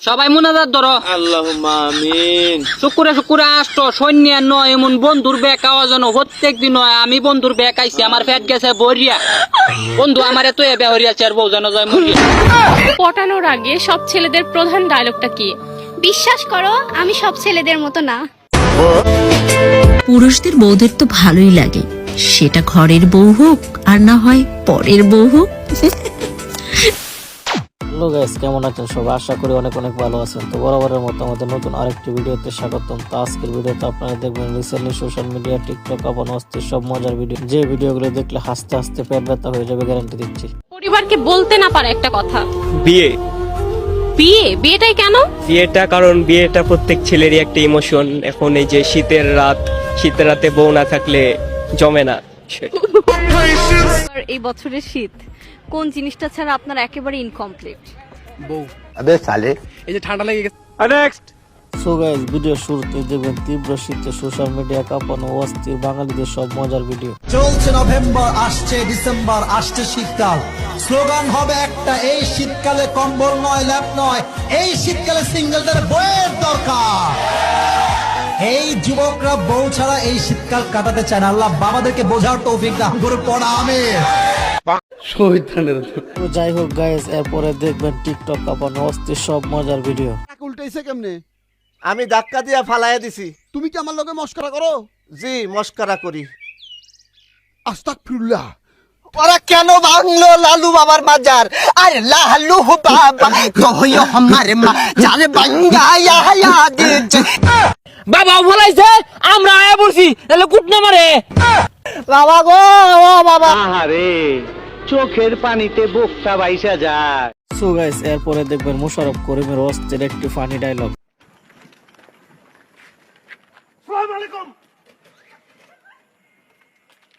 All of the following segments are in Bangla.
সবাই মুনাজাত ধরো। আল্লাহুম্মা আমিন। শুকুরে শুকুরে আসতো সৈন্য নয় এমন বন্ধুর ব্যাগ আওয়া যেন প্রত্যেক দিন হয়। আমি বন্ধুর ব্যাগ আইছি, আমার পেট গেছে বরিয়া। বন্ধু আমার এত বেহরিয়াছে আর বউ যেন যায় মরিয়া। পটানোর আগে সব ছেলেদের প্রধান ডায়লগটা কি? বিশ্বাস করো আমি সব ছেলেদের মতো না। পুরুষদের বউদের তো ভালোই লাগে, সেটা ঘরের বউ হোক আর না হয় পরের বউ হোক। হ্যালো গাইস, কেমন আছেন সবাই? আশা করি অনেক অনেক ভালো আছেন। তো বরাবরের মতো আমাদের নতুন আরেকটি ভিডিওতে স্বাগতম। তো আজকের ভিডিওতে আপনারা দেখবেন রিসেন্টলি সোশ্যাল মিডিয়া টিকটক আপন অস্থির সব মজার ভিডিও, যে ভিডিওগুলো দেখলে হাসতে হাসতে পেট ব্যথা হয়ে যাবে, গ্যারান্টি দিচ্ছি। পরিবারকে বলতে না পারে একটা কথা, বিয়ে বিয়েটাই কেন? বিয়েটা কারণ বিয়েটা প্রত্যেক ছেলেরই একটা ইমোশন। এখন এই যে শীতের রাতে বউ না থাকলে জমে না। এই বছরের শীত কোন জিনিসটা ছাড়া আপনার একেবারে ইনকমপ্লিট? এই যে ঠান্ডা লেগে গেছে। নেক্সট। সো গাইস, ভিডিও শুরুতে দেখবেন তীব্র শীতে সোশ্যাল মিডিয়া কাঁপানো অস্থির বাঙালিদের সব মজার ভিডিও। চলছে নভেম্বর, আসছে ডিসেম্বর, আসছে শীতকাল। স্লোগান হবে একটা, এই শীতকালে কম্বল নয়, ল্যাপ নয়, এই শীতকালে সিঙ্গেলদের বইয়ের দরকার। এই যুবকরা বউ ছাড়া এই শীতকাল কাটাতে চায় না। আল্লাহ বাবাদেরকে বোঝার তৌফিক দান করে পড়া আমিন। তো যাই হোক গাইস, এরপরে দেখবেন টিকটক কাঁপানো অস্থির সব মজার ভিডিও। উল্টাইছে কেমনে? আমি ধাক্কা দিয়া ফালাইয়া দিছি। তুমি কি আমার লগে মস্করা করো? জি, মস্কারা করি। আস্তাগফিরুল্লাহ। ওরা কেন ভাঙলো লালু বাবার মাজার? আরে লালু বাবা কহিও আমারে মা জানে বাঙ্গায়া দিছে। বাবা ভুলাইছে, আমরা আয়া পড়ছি, তাহলে কুটনা মারে। বাবা গো, ও বাবা। আরে চোখের পানিতে বুকটা বাইসা যায়। সো গাইস, এরপরে দেখবেন মোশাররফ করিমের অস্থির একটি ফানি ডায়লগ। আসসালামু আলাইকুম।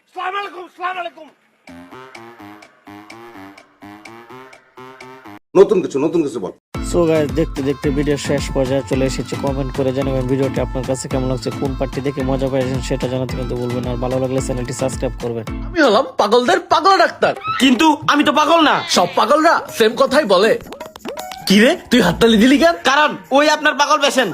আসসালামু আলাইকুম, আসসালামু আলাইকুম। নতুন কিছু বল। সো গাইস, দেখতে দেখতে ভিডিও শেষ পর্যায়ে চলে এসেছে। কমেন্ট করে জানাবেন ভিডিওটি আপনার কাছে কেমন লাগছে, কোন পার্টি দেখে মজা পেয়েছেন সেটা জানাতে কিন্তু বলবেন। আর ভালো লাগলে চ্যানেলটি সাবস্ক্রাইব করবেন। আমি হলাম পাগলদের পাগল ডাক্তার, কিন্তু আমি তো পাগল না। সব পাগলরা সেম কথাই বলে। কি রে, তুই হাততালি দিলি কেন? কারণ ওই আপনার পাগল পেশেন্ট।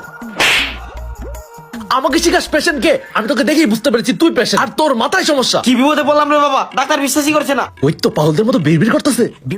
আমাকে শিখাস পেশেন্ট কে? আমি তোকে দেখেই বুঝতে পেরেছি তুই পেশেন্ট, আর তোর মাথায় সমস্যা। কি বিপদে বললাম রে বাবা, ডাক্তার বিশ্বাসই করছে না। ওই তো পাগলদের মতো বিড়বিড় করতেছে।